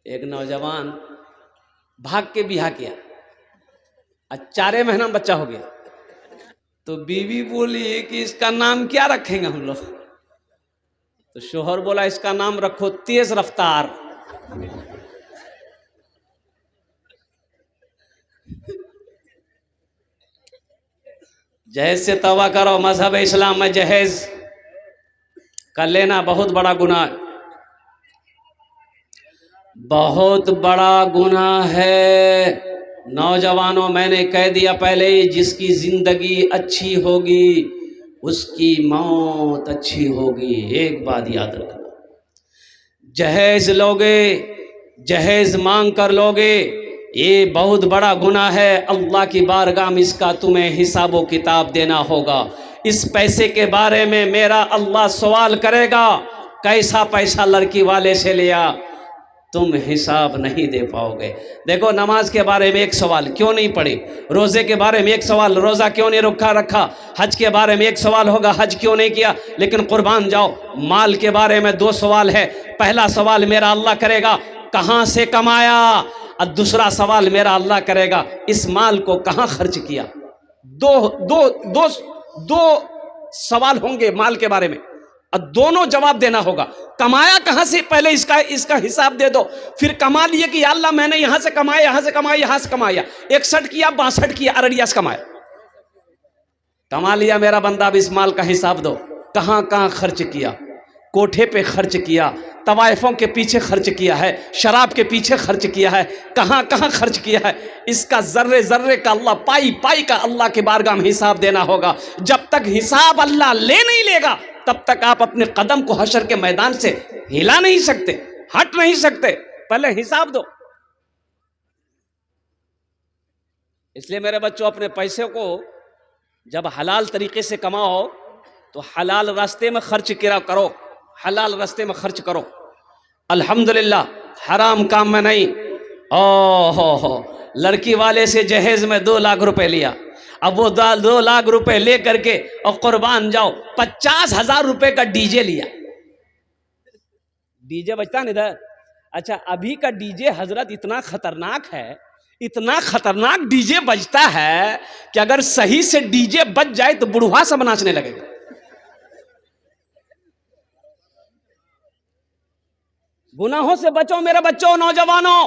एक नौजवान भाग के बिहा किया और 4 महीना में बच्चा हो गया। तो बीवी बोली कि इसका नाम क्या रखेंगे हम लोग। तो शोहर बोला इसका नाम रखो तेज रफ्तार। जहेज से तौबा करो, मजहब इस्लाम में जहेज कर लेना बहुत बड़ा गुनाह, बहुत बड़ा गुनाह है। नौजवानों, मैंने कह दिया पहले ही, जिसकी जिंदगी अच्छी होगी उसकी मौत अच्छी होगी। एक बात याद रखना, जहेज लोगे, जहेज मांग कर लोगे, ये बहुत बड़ा गुनाह है। अल्लाह की बारगाह में इसका तुम्हें हिसाब व किताब देना होगा। इस पैसे के बारे में मेरा अल्लाह सवाल करेगा, कैसा पैसा लड़की वाले से लिया, तुम हिसाब नहीं दे पाओगे। देखो, नमाज के बारे में एक सवाल, क्यों नहीं पढ़ी। रोज़े के बारे में एक सवाल, रोज़ा क्यों नहीं रखा। हज के बारे में एक सवाल होगा, हज क्यों नहीं किया। लेकिन कुर्बान जाओ। माल के बारे में 2 सवाल है। पहला सवाल मेरा अल्लाह करेगा, कहाँ से कमाया, और दूसरा सवाल मेरा अल्लाह करेगा, इस माल को कहाँ खर्च किया। दो सवाल होंगे माल के बारे में, और दोनों जवाब देना होगा। कमाया कहाँ से, पहले इसका हिसाब दे दो। फिर कमा लिए कि अल्लाह मैंने यहाँ से कमाया, यहाँ से कमाया, यहाँ से कमाया, 61 किया, 62 किया, अररिया से कमाया। कमा लिया मेरा बंदा, अब इस माल का हिसाब दो। कहाँ कहाँ खर्च किया। कोठे पे खर्च किया, तवाइफों के पीछे खर्च किया है, शराब के पीछे खर्च किया है, कहाँ कहाँ खर्च किया है। इसका जर्रे जर्रे का अल्लाह, पाई पाई का अल्लाह के बारगाह में हिसाब देना होगा। जब तक हिसाब अल्लाह ले नहीं लेगा तब तक आप अपने कदम को हशर के मैदान से हिला नहीं सकते, हट नहीं सकते। पहले हिसाब दो। इसलिए मेरे बच्चों, अपने पैसे को जब हलाल तरीके से कमाओ तो हलाल रास्ते में खर्च करो, हलाल रास्ते में खर्च करो। अल्हम्दुलिल्लाह, हराम काम में नहीं। हो लड़की वाले से जहेज में 2 लाख रुपए लिया। अब वो 2 लाख रुपए ले करके और कुर्बान जाओ 50,000 रुपए का डीजे लिया। डीजे बजता नहीं इधर। अच्छा, अभी का डीजे हजरत इतना खतरनाक है, इतना खतरनाक डीजे बजता है कि अगर सही से डीजे बज जाए तो बुढ़वा सब नाचने लगेगा। गुनाहों से बचो मेरे बच्चों, नौजवानों।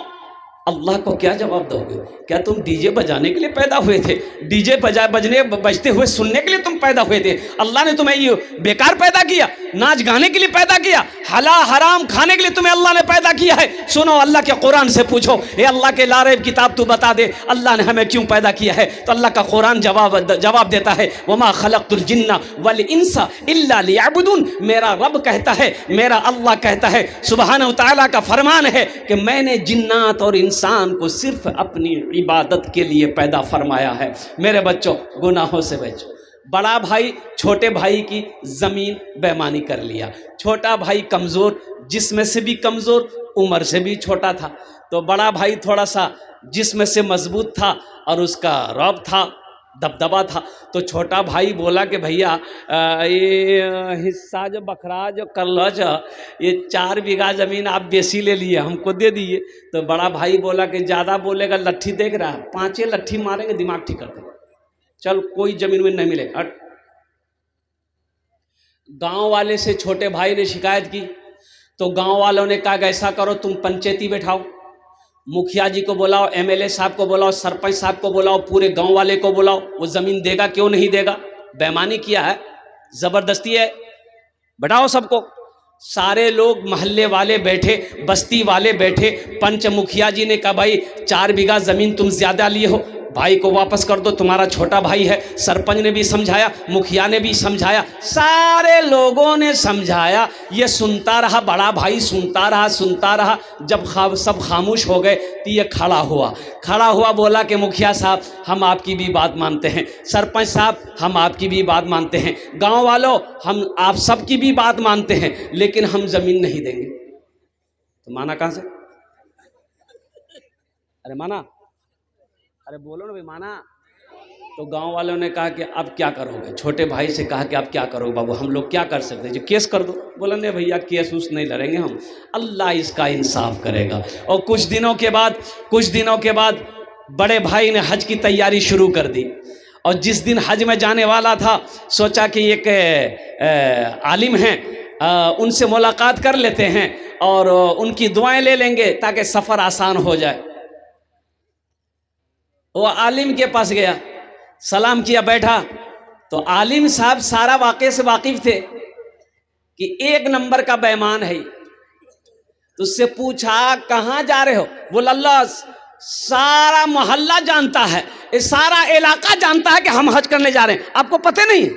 अल्लाह को क्या जवाब दोगे। क्या तुम डीजे बजाने के लिए पैदा हुए थे। डीजे बजते हुए सुनने के लिए तुम पैदा हुए थे। अल्लाह ने तुम्हें ये बेकार पैदा किया, नाच गाने के लिए पैदा किया, हला हराम खाने के लिए तुम्हें अल्लाह ने पैदा किया है। सुनो, अल्लाह के कुरान से पूछो, ये अल्लाह के लारेब किताब तू बता दे, अल्लाह ने हमें क्यों पैदा किया है। तो अल्लाह का कुरान जवाब देता है, वमा खलक़तुल जिन्ना वल इंसा इल्ला लियअबुदून। मेरा रब कहता है, मेरा अल्लाह कहता है, सुब्हानहू तआला का फरमान है कि मैंने जिन्नात और इंसान को सिर्फ अपनी इबादत के लिए पैदा फरमाया है। मेरे बच्चों, गुनाहों से बचो। बड़ा भाई छोटे भाई की जमीन बेईमानी कर लिया। छोटा भाई कमज़ोर, जिस्म से भी कमज़ोर, उम्र से भी छोटा था। तो बड़ा भाई थोड़ा सा जिस्म से मजबूत था और उसका रौब था, दबदबा था। तो छोटा भाई बोला कि भैया ये हिस्सा जो बखरा जो कर लो, ये 4 बीघा ज़मीन आप बेसी ले लिए, हमको दे दिए। तो बड़ा भाई बोला कि ज़्यादा बोलेगा, लट्ठी देख रहा है, 5 लट्ठी मारेंगे, दिमाग ठीक कर देंगे, चल कोई ज़मीन में नहीं मिलेगा, हट। गांव वाले से छोटे भाई ने शिकायत की। तो गांव वालों ने कहा कि ऐसा करो, तुम पंचायती बैठाओ, मुखिया जी को बुलाओ, एमएलए साहब को बुलाओ, सरपंच साहब को बुलाओ, पूरे गांव वाले को बुलाओ। वो ज़मीन देगा, क्यों नहीं देगा। बेईमानी किया है, ज़बरदस्ती है, बैठाओ सबको। सारे लोग मोहल्ले वाले बैठे, बस्ती वाले बैठे। पंच मुखिया जी ने कहा, भाई 4 बीघा ज़मीन तुम ज़्यादा लिए हो, भाई को वापस कर दो, तुम्हारा छोटा भाई है। सरपंच ने भी समझाया, मुखिया ने भी समझाया, सारे लोगों ने समझाया। ये सुनता रहा, बड़ा भाई सुनता रहा। जब सब खामोश हो गए तो ये खड़ा हुआ, बोला कि मुखिया साहब, हम आपकी भी बात मानते हैं, सरपंच साहब हम आपकी भी बात मानते हैं, गांव वालों हम आप सबकी भी बात मानते हैं, लेकिन हम ज़मीन नहीं देंगे। तो माना कहाँ से। अरे माना, अरे बोलो ना भाई, माना। तो गांव वालों ने कहा कि अब क्या करोगे, छोटे भाई से कहा कि अब क्या करोगे बाबू, हम लोग क्या कर सकते हैं, जो केस कर दो। बोला नहीं भैया केस उस नहीं लड़ेंगे हम, अल्लाह इसका इंसाफ करेगा। और कुछ दिनों के बाद बड़े भाई ने हज की तैयारी शुरू कर दी। और जिस दिन हज में जाने वाला था सोचा कि एक आलिम हैं, उनसे मुलाकात कर लेते हैं और उनकी दुआएं ले लेंगे ताकि सफ़र आसान हो जाए। वो आलिम के पास गया, सलाम किया, बैठा। तो आलिम साहब सारा वाक़े से वाकिफ थे कि एक नंबर का बेईमान है। तो उससे पूछा कहाँ जा रहे हो? बोला अल्लाह सारा मोहल्ला जानता है, सारा इलाका जानता है कि हम हज करने जा रहे हैं, आपको पता नहीं?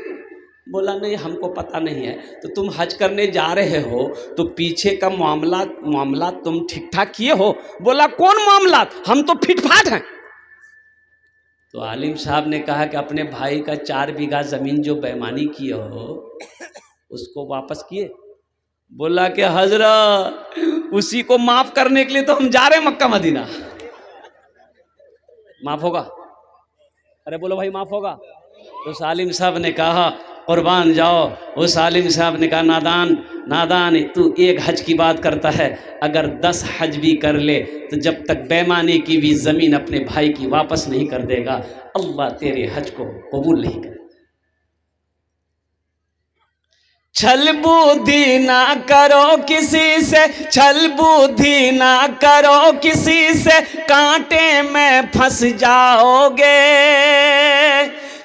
बोला नहीं हमको पता नहीं है। तो तुम हज करने जा रहे हो तो पीछे का मामला तुम ठीक ठाक किए हो? बोला कौन मामला, हम तो फिटफाट हैं। तो आलिम साहब ने कहा कि अपने भाई का 4 बीघा ज़मीन जो बेईमानी किए हो उसको वापस किए? बोला कि हजरत उसी को माफ़ करने के लिए तो हम जा रहे हैं मक्का मदीना। माफ़ होगा? अरे बोलो भाई माफ़ होगा? तो उस आलिम साहब ने कहा कुर्बान जाओ। उस आलिम साहब ने कहा नादान तू एक हज की बात करता है, अगर 10 हज भी कर ले तो जब तक बेईमानी की भी ज़मीन अपने भाई की वापस नहीं कर देगा अल्लाह तेरे हज को कबूल नहीं करे। छल बुद्धि ना करो किसी से, छल बुद्धि ना करो किसी से, कांटे में फंस जाओगे।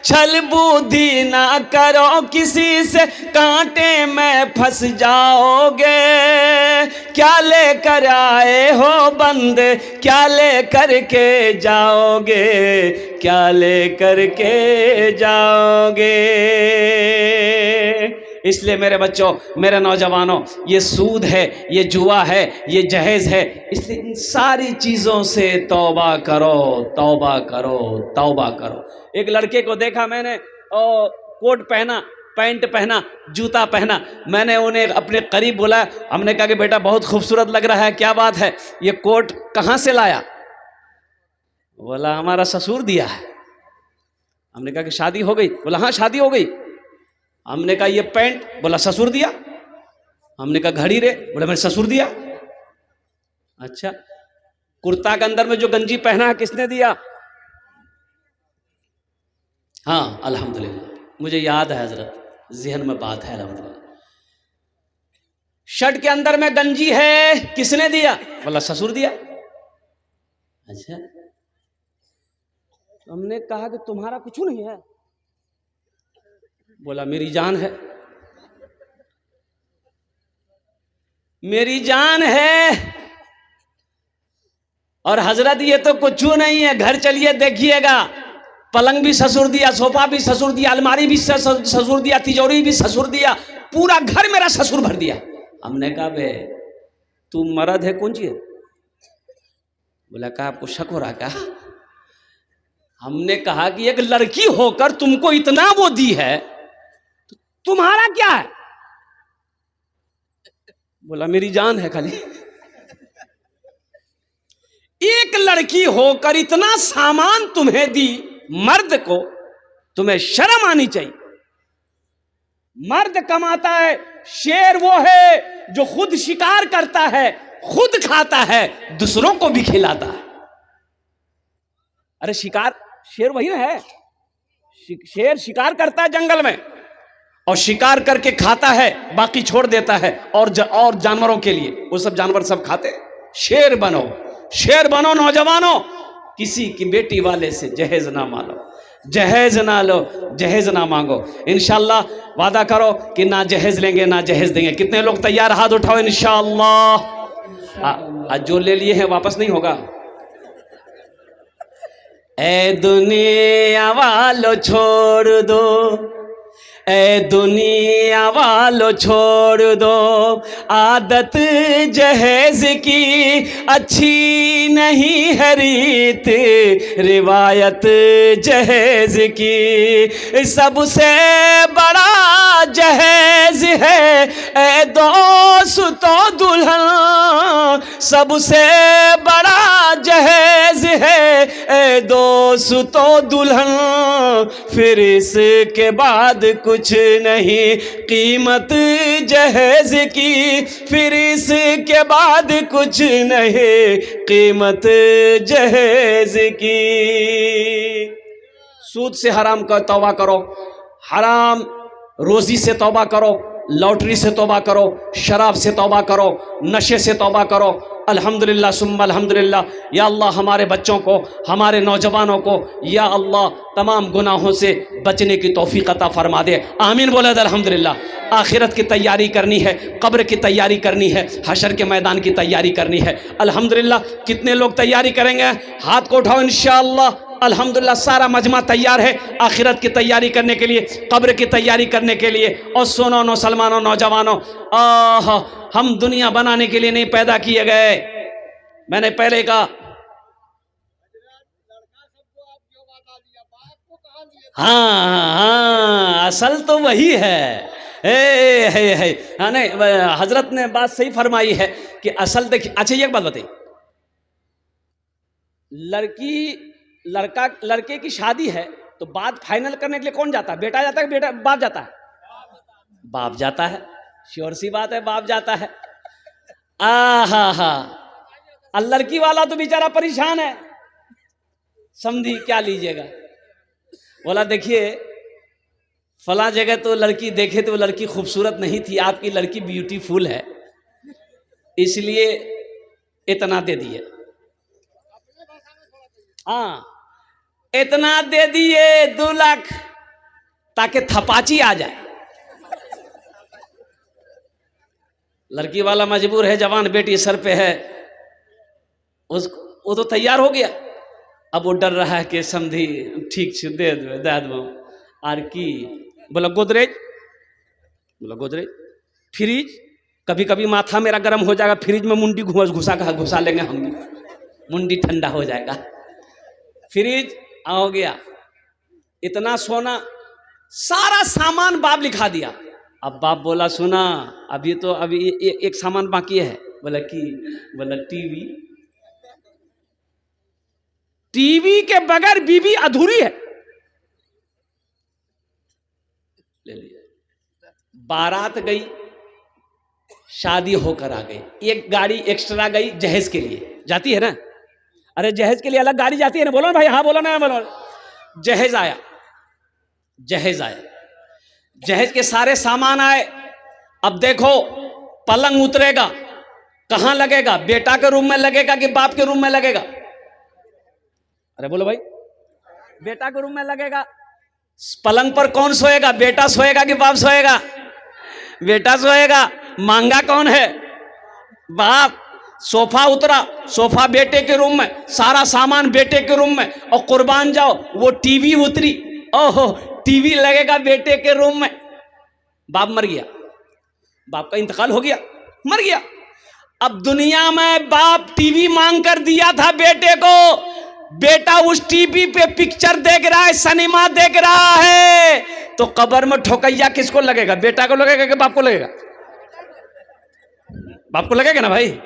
छल बुद्धि ना करो किसी से, कांटे में फंस जाओगे। क्या लेकर आए हो बंदे, क्या लेकर के जाओगे, क्या लेकर के जाओगे। इसलिए मेरे बच्चों, मेरे नौजवानों, ये सूद है, ये जुआ है, ये जहेज़ है, इसलिए इन सारी चीज़ों से तौबा करो, तौबा करो, तौबा करो। एक लड़के को देखा मैंने, कोट पहना, पैंट पहना, जूता पहना। मैंने उन्हें अपने करीब बुलाया, हमने कहा कि बेटा बहुत खूबसूरत लग रहा है, क्या बात है, ये कोट कहाँ से लाया? बोला हमारा ससुर दिया है। हमने कहा कि शादी हो गई? बोला हाँ शादी हो गई। हमने कहा ये पैंट? बोला ससुर दिया। हमने कहा घड़ी रे? बोला मेरे ससुर दिया। अच्छा कुर्ता के अंदर में जो गंजी पहना है किसने दिया? हाँ अल्हम्दुलिल्लाह मुझे याद है हजरत, ज़हन में बात है अल्हम्दुलिल्लाह। शर्ट के अंदर में गंजी है, किसने दिया? बोला ससुर दिया। अच्छा हमने कहा कि तुम्हारा कुछ नहीं है? बोला मेरी जान है, मेरी जान है। और हजरत ये तो कुछ नहीं है, घर चलिए देखिएगा, पलंग भी ससुर दिया, सोफा भी ससुर दिया, अलमारी भी ससुर दिया, तिजोरी भी ससुर दिया, पूरा घर मेरा ससुर भर दिया। हमने कहा बे तू मर्द है कौन चीज? बोला कहा आपको शक हो रहा क्या? हमने कहा कि एक लड़की होकर तुमको इतना वो दी है, तो तुम्हारा क्या है? बोला मेरी जान है खाली। एक लड़की होकर इतना सामान तुम्हें दी, मर्द को तुम्हें शर्म आनी चाहिए। मर्द कमाता है, शेर वो है जो खुद शिकार करता है, खुद खाता है, दूसरों को भी खिलाता है। अरे शिकार, शेर वही ना है, शेर शिकार करता है जंगल में और शिकार करके खाता है, बाकी छोड़ देता है और जानवरों के लिए, वो सब जानवर सब खाते। शेर बनो, शेर बनो नौजवानों। किसी की बेटी वाले से जहेज ना मांगो, जहेज ना लो, जहेज ना मांगो। इंशाअल्लाह वादा करो कि ना जहेज लेंगे ना जहेज देंगे। कितने लोग तैयार? हाथ उठाओ इंशाअल्लाह। आज जो ले लिए हैं वापस नहीं होगा। ए दुनिया वालों छोड़ दो, ए दुनिया वालों छोड़ दो, आदत जहेज की अच्छी नहीं है रीत, रिवायत जहेज की सबसे बड़ा जहेज है ए दोस्तों दुल्हन, सबसे बड़ा जहेज है ए दोस्तों दुल्हन, फिर इसके बाद कुछ नहीं कीमत जहेज की, फिर इसके बाद कुछ नहीं कीमत जहेज की। सूद से हराम का तौबा करो, हराम रोजी से तौबा करो, लॉटरी से तौबा करो, शराब से तौबा करो, नशे से तौबा करो। अल्हम्दुलिल्लाह सुम्मा अल्हम्दुलिल्लाह। या अल्लाह हमारे बच्चों को, हमारे नौजवानों को या अल्लाह तमाम गुनाहों से बचने की तौफीक अता फरमा दे। आमीन बोले अल्हम्दुलिल्लाह। आखिरत की तैयारी करनी है, कब्र की तैयारी करनी है, हशर के मैदान की तैयारी करनी है। अल्हम्दुलिल्लाह। कितने लोग तैयारी करेंगे? हाथ को उठाओ इंशाअल्लाह। अल्हम्दुलिल्लाह सारा मजमा तैयार है आखिरत की तैयारी करने के लिए, कब्र की तैयारी करने के लिए। और सुनो मुसलमानों, नौजवानों, हम दुनिया बनाने के लिए नहीं पैदा किए गए। मैंने पहले कहा, हाँ, असल तो वही है। हाँ नहीं, हजरत ने बात सही फरमाई है कि असल देखिए। अच्छा ये एक बात बताइए, लड़के की शादी है तो बात फाइनल करने के लिए कौन जाता है? बेटा जाता है, बेटा बाप जाता है? बाप जाता है, श्योर सी बात है, बाप जाता है। हा, लड़की वाला तो बेचारा परेशान है, समझी क्या लीजिएगा। बोला देखिए फला जगह तो लड़की देखे तो लड़की खूबसूरत नहीं थी, आपकी लड़की ब्यूटीफुल है, इसलिए इतना दे दिए। हाँ, इतना दे दिए 2 लाख ताकि थपाची आ जाए। लड़की वाला मजबूर है, जवान बेटी सर पे है, वो तो तैयार हो गया। अब वो डर रहा है कि समझी ठीक से दे दो आर की। बोला गोदरेज, फ्रिज, कभी कभी माथा मेरा गर्म हो जाएगा, फ्रिज में मुंडी घुसा लेंगे हम, मुंडी ठंडा हो जाएगा। फ्रिज हो गया, इतना सोना, सारा सामान बाप लिखा दिया। अब बाप बोला सुना अभी एक सामान बाकी है। बोला टीवी के बगैर बीवी अधूरी है। ले लिया। बारात गई, शादी होकर आ गई, एक गाड़ी एक्स्ट्रा गई जहेज के लिए, जाती है ना? अरे जहेज के लिए अलग गाड़ी जाती है ना? बोलो ना भाई, हाँ बोलो ना, बोलो। जहेज आया, जहेज के सारे सामान आए। अब देखो पलंग उतरेगा, कहां लगेगा? बेटा के रूम में लगेगा कि बाप के रूम में लगेगा? अरे बोलो भाई, बेटा के रूम में लगेगा। पलंग पर कौन सोएगा? बेटा सोएगा कि बाप सोएगा? बेटा सोएगा। मांगा कौन है? बाप। सोफा उतरा, सोफा बेटे के रूम में, सारा सामान बेटे के रूम में। और कुर्बान जाओ वो टीवी उतरी, ओहो टीवी लगेगा बेटे के रूम में। बाप मर गया, बाप का इंतकाल हो गया, मर गया। अब दुनिया में बाप टीवी मांग कर दिया था बेटे को, बेटा उस टीवी पे पिक्चर देख रहा है, सिनेमा देख रहा है, तो कब्र में ठोकैया किसको लगेगा? बेटा को लगेगा कि बाप को लगेगा? बाप को लगेगा ना भाई।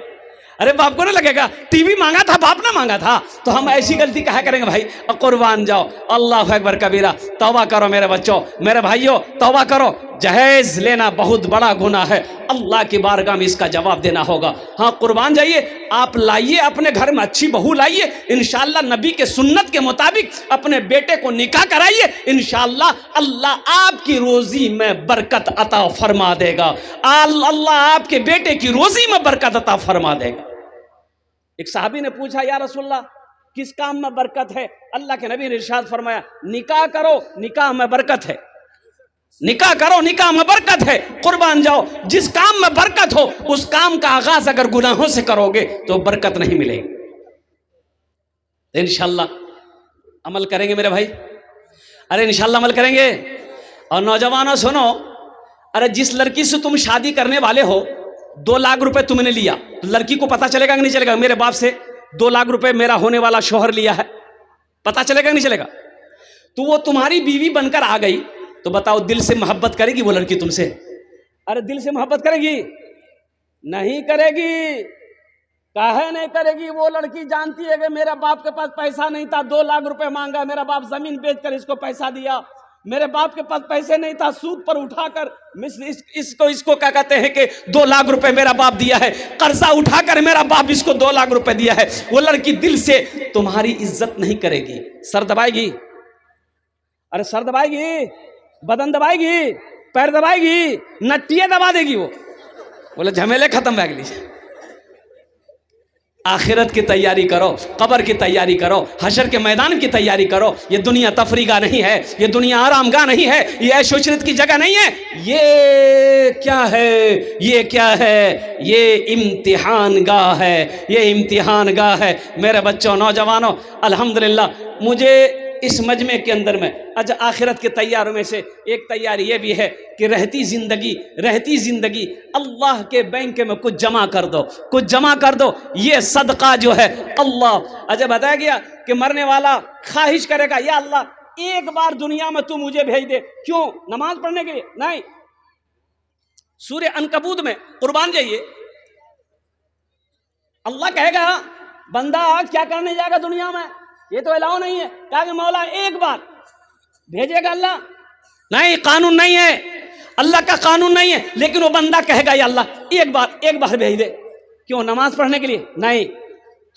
अरे बाप को ना लगेगा, टीवी मांगा था, बाप ना मांगा था। तो हम ऐसी गलती कहा करेंगे भाई? कुर्बान जाओ। अल्लाह अकबर कबीरा। तौबा करो मेरे बच्चों, मेरे भाइयों, तौबा करो। जहेज लेना बहुत बड़ा गुनाह है, अल्लाह की बारगाह में इसका जवाब देना होगा। हाँ कुर्बान जाइए, आप लाइए अपने घर में अच्छी बहू लाइए, इंशाअल्लाह नबी के सुन्नत के मुताबिक अपने बेटे को निकाह कराइए, इंशाअल्लाह अल्लाह आपकी रोजी में बरकत अता फरमा देगा। अल्लाह आपके बेटे की रोजी में बरकत अता फरमा देगा। एक साहबी ने पूछा, या रसूलल्लाह किस काम में बरकत है? अल्लाह के नबी ने इरशाद फरमाया, निकाह करो, निकाह में बरकत है। निकाह करो, निकाह में बरकत है। कुर्बान जाओ, जिस काम में बरकत हो उस काम का आगाज अगर गुनाहों से करोगे तो बरकत नहीं मिलेगी। इंशाअल्लाह अमल करेंगे मेरे भाई, अरे इंशाअल्लाह अमल करेंगे। और नौजवानों सुनो, अरे जिस लड़की से तुम शादी करने वाले हो, 2 लाख रुपए तुमने लिया, तो लड़की को पता चलेगा कि नहीं चलेगा? मेरे बाप से 2 लाख रुपए मेरा होने वाला शौहर लिया है, पता चलेगा कि नहीं चलेगा? तो वो तुम्हारी बीवी बनकर आ गई, तो बताओ दिल से मोहब्बत करेगी वो लड़की तुमसे? अरे दिल से मोहब्बत करेगी? नहीं करेगी। काहे नहीं करेगी? वो लड़की जानती है कि मेरा बाप के पास पैसा नहीं था, 2 लाख रुपए मांगा, मेरा बाप जमीन बेचकर इसको पैसा दिया, मेरे बाप के पास पैसे नहीं था, सूद पर उठाकर इसको क्या कहते हैं कि 2 लाख रुपए मेरा बाप दिया है, कर्जा उठाकर मेरा बाप इसको 2 लाख रुपए दिया है। वो लड़की दिल से तुम्हारी इज्जत नहीं करेगी। सर दबाएगी, अरे सर दबाएगी, बदन दबाएगी, पैर दबाएगी, नट्टियां दबा देगी। वो बोले झमेले खत्म बैग लीजिए। आखिरत की तैयारी करो, कब्र की तैयारी करो, हशर के मैदान की तैयारी करो। ये दुनिया तफरीगा नहीं है, ये दुनिया आराम गाह नहीं है, ये ऐशोशरत की जगह नहीं है। ये क्या है? ये क्या है? ये इम्तिहान गाह है, ये इम्तिहान गाह है। मेरे बच्चों, नौजवानों, अल्हम्दुलिल्लाह मुझे इस मजमे के अंदर में अच्छा आखिरत के तैयारों में से एक तैयारी ये भी है कि रहती ज़िंदगी अल्लाह के बैंक में कुछ जमा कर दो, कुछ जमा कर दो। ये सदका जो है अल्लाह, अच्छा बताया गया कि मरने वाला ख्वाहिश करेगा, या अल्लाह एक बार दुनिया में तू मुझे भेज दे। क्यों? नमाज पढ़ने के लिए? नहीं। सूरह अनकबूत में कुर्बान जाइए, अल्लाह कहेगा बंदा क्या करने जाएगा दुनिया में? ये तो अलाउ नहीं है। कहा कि मौला एक बार भेजेगा अल्लाह? नहीं, कानून नहीं है, अल्लाह का कानून नहीं है। लेकिन वो बंदा कहेगा या अल्लाह एक बार भेज दे। क्यों? नमाज पढ़ने के लिए? नहीं।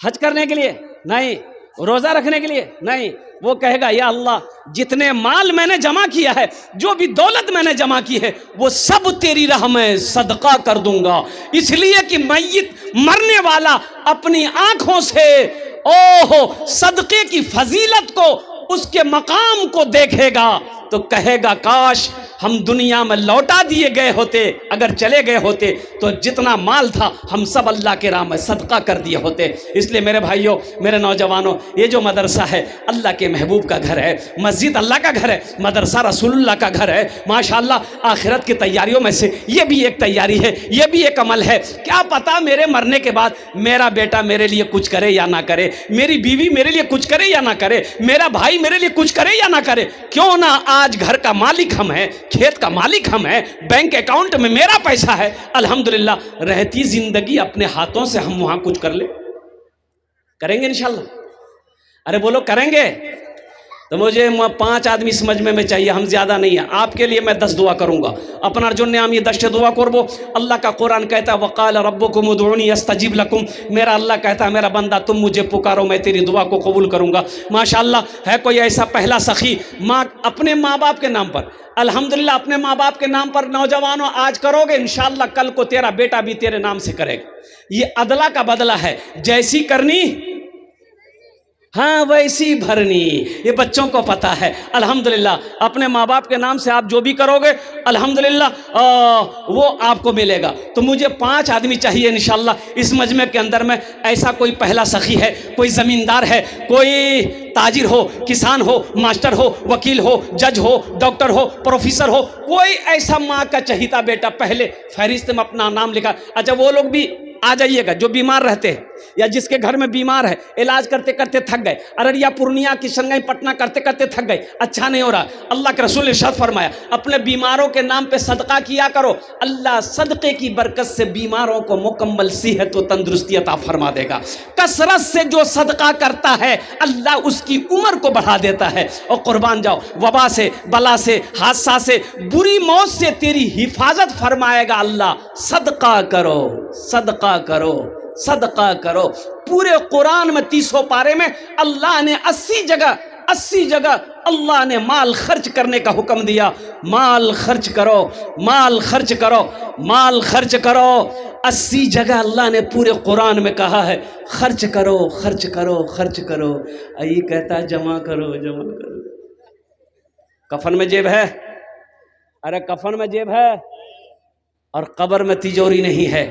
हज करने के लिए? नहीं। रोजा रखने के लिए? नहीं। वो कहेगा या अल्लाह जितने माल मैंने जमा किया है, जो भी दौलत मैंने जमा की है, वो सब तेरी राह में सदका कर दूंगा। इसलिए कि मय्यत मरने वाला अपनी आंखों से ओहो सदके की फजीलत को, उसके मकाम को देखेगा तो कहेगा काश हम दुनिया में लौटा दिए गए होते, अगर चले गए होते तो जितना माल था हम सब अल्लाह के राह में सदका कर दिए होते। इसलिए मेरे भाइयों, मेरे नौजवानों, ये जो मदरसा है अल्लाह के महबूब का घर है, मस्जिद अल्लाह का घर है, मदरसा रसूलुल्लाह का घर है। माशाअल्लाह आखिरत की तैयारियों में से ये भी एक तैयारी है, ये भी एक अमल है। क्या पता मेरे मरने के बाद मेरा बेटा मेरे लिए कुछ करे या ना करे, मेरी बीवी मेरे लिए कुछ करे या ना करे, मेरा भाई मेरे लिए कुछ करे या ना करे। क्यों ना आज घर का मालिक हम हैं, खेत का मालिक हम हैं, बैंक अकाउंट में मेरा पैसा है, अल्हम्दुलिल्लाह रहती जिंदगी अपने हाथों से हम वहां कुछ कर ले। करेंगे इंशाल्लाह? अरे बोलो करेंगे? तो मुझे 5 आदमी इस मजमे में चाहिए, हम ज्यादा नहीं है। आपके लिए मैं 10 दुआ करूंगा, अपना जो नाम ये 10 दुआ करबो। अल्लाह का कुरान कहता है वक़ाल रब्बुकुम उदऊनी अस्तजिब लकुम, मेरा अल्लाह कहता है मेरा बंदा तुम मुझे पुकारो मैं तेरी दुआ को कबूल करूंगा। माशाअल्लाह है कोई ऐसा पहला सखी माँ अपने माँ बाप के नाम पर, अल्हम्दुलिल्लाह अपने माँ बाप के नाम पर नौजवानों आज करोगे, इंशाअल्लाह कल को तेरा बेटा भी तेरे नाम से करेगा। ये अदला का बदला है, जैसी करनी हाँ वैसी भरनी, ये बच्चों को पता है। अल्हम्दुलिल्लाह अपने माँ बाप के नाम से आप जो भी करोगे अल्हम्दुलिल्लाह वो आपको मिलेगा। तो मुझे 5 आदमी चाहिए इंशाअल्लाह इस मजमे के अंदर में। ऐसा कोई पहला सखी है, कोई ज़मींदार है, कोई ताजिर हो, किसान हो, मास्टर हो, वकील हो, जज हो, डॉक्टर हो, प्रोफेसर हो, कोई ऐसा माँ का चहीता बेटा पहले फहरिस्त में अपना नाम लिखा। अच्छा वो लोग भी आ जाइएगा जो बीमार रहते हैं या जिसके घर में बीमार है, इलाज करते करते थक गए, अररिया पूर्णिया किशनगंज पटना करते करते थक गए, अच्छा नहीं हो रहा, अल्लाह के रसूल ने इरशाद फरमाया अपने बीमारों के नाम पे सदका किया करो, अल्लाह सदक़े की बरकत से बीमारों को मुकम्मल सेहत व तंदुरुस्ती अता फरमा देगा। कसरत से जो सदका करता है अल्लाह उसकी उम्र को बढ़ा देता है। और कुर्बान जाओ, वबा से, बला से, हादसा से, बुरी मौत से तेरी हिफाजत फरमाएगा अल्लाह। सदका करो, सदका करो, सदका करो। पूरे कुरान में 30 पारे में अल्लाह ने 80 जगह अल्लाह ने माल खर्च करने का हुक्म दिया। माल खर्च करो, माल खर्च करो, माल खर्च करो। 80 जगह अल्लाह ने पूरे कुरान में कहा है खर्च करो, खर्च करो, खर्च करो। ये कहता है जमा करो, जमा करो। कफन में जेब है, अरे कफन में जेब है और कब्र में तिजोरी नहीं है।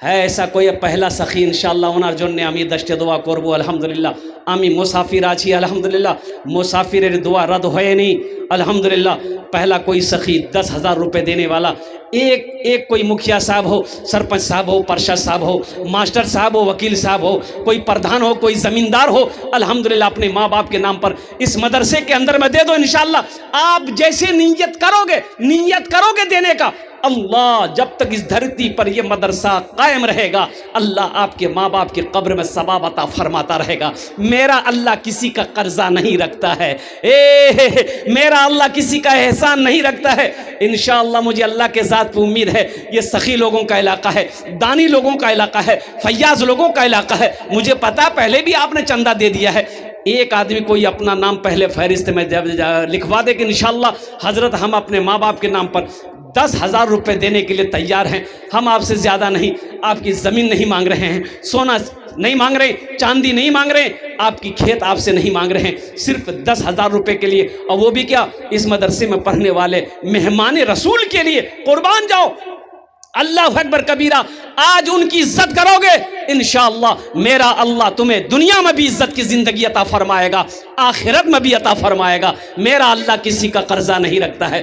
है ऐसा कोई पहला सखी इंशाल्लाह ওনার জন্য আমি দশটি দোয়া করব আলহামদুলিল্লাহ আমি মুসাফির আছি আলহামদুলিল্লাহ মুসাফিরের দোয়া रद्द হয়নি अल्हम्दुलिल्लाह पहला कोई सखी 10,000 रुपये देने वाला एक कोई मुखिया साहब हो सरपंच साहब हो पार्षद साहब हो मास्टर साहब हो वकील साहब हो कोई प्रधान हो कोई ज़मींदार हो अल्हम्दुलिल्लाह अपने माँ बाप के नाम पर इस मदरसे के अंदर में दे दो इंशाअल्लाह आप जैसे नीयत करोगे देने का अल्लाह जब तक इस धरती पर यह मदरसा कायम रहेगा अल्लाह आपके माँ बाप के कब्र में सवाब अता फरमाता रहेगा। मेरा अल्लाह किसी का कर्जा नहीं रखता है, मेरा अल्लाह किसी का एहसान नहीं रखता है। इंशाअल्लाह मुझे अल्लाह के ज़ात पे उम्मीद है ये सखी लोगों का इलाका है, दानी लोगों का इलाका है, फैयाज लोगों का इलाका है। मुझे पता पहले भी आपने चंदा दे दिया है। एक आदमी कोई अपना नाम पहले फहरिस्त में लिखवा दे कि इंशाअल्लाह हज़रत हम अपने माँ बाप के नाम पर 10,000 रुपये देने के लिए तैयार हैं। हम आपसे ज़्यादा नहीं, आपकी ज़मीन नहीं मांग रहे हैं, सोना नहीं मांग रहे, चांदी नहीं मांग रहे, आपकी खेत आपसे नहीं मांग रहे हैं, सिर्फ 10,000 रुपये के लिए, और वो भी क्या, इस मदरसे में पढ़ने वाले मेहमान रसूल के लिए कुर्बान जाओ। अल्लाह अकबर कबीरा। आज उनकी इज्जत करोगे इंशाअल्लाह मेरा अल्लाह तुम्हें दुनिया में भी इज्जत की ज़िंदगी अता फरमाएगा, आखिरत में भी अता फरमाएगा। मेरा अल्लाह किसी का कर्जा नहीं रखता है।